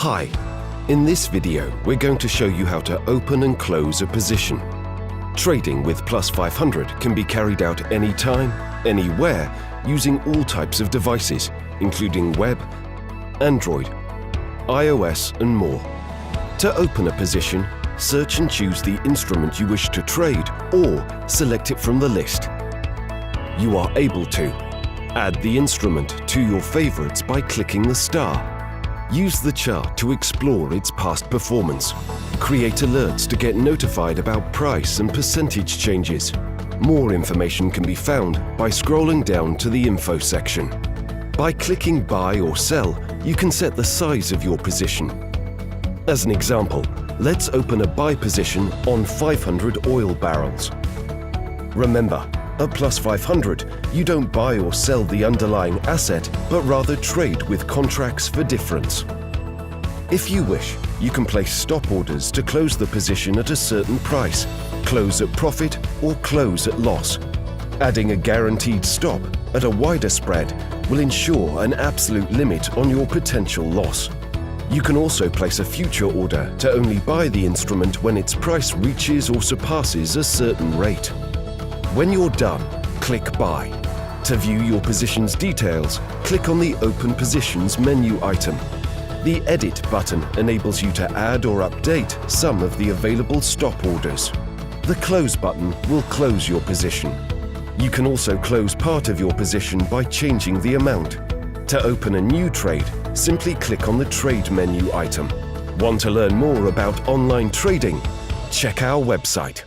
Hi, in this video we're going to show you how to open and close a position. Trading with Plus500 can be carried out anytime, anywhere, using all types of devices, including web, Android, iOS and more. To open a position, search and choose the instrument you wish to trade or select it from the list. You are able to add the instrument to your favorites by clicking the star. Use the chart to explore its past performance. Create alerts to get notified about price and percentage changes. More information can be found by scrolling down to the info section. By clicking buy or sell, you can set the size of your position. As an example, let's open a buy position on 500 oil barrels. Remember, at Plus500, you don't buy or sell the underlying asset, but rather trade with contracts for difference. If you wish, you can place stop orders to close the position at a certain price, close at profit or close at loss. Adding a guaranteed stop at a wider spread will ensure an absolute limit on your potential loss. You can also place a future order to only buy the instrument when its price reaches or surpasses a certain rate. When you're done, click Buy. To view your position's details, click on the Open Positions menu item. The Edit button enables you to add or update some of the available stop orders. The Close button will close your position. You can also close part of your position by changing the amount. To open a new trade, simply click on the Trade menu item. Want to learn more about online trading? Check our website.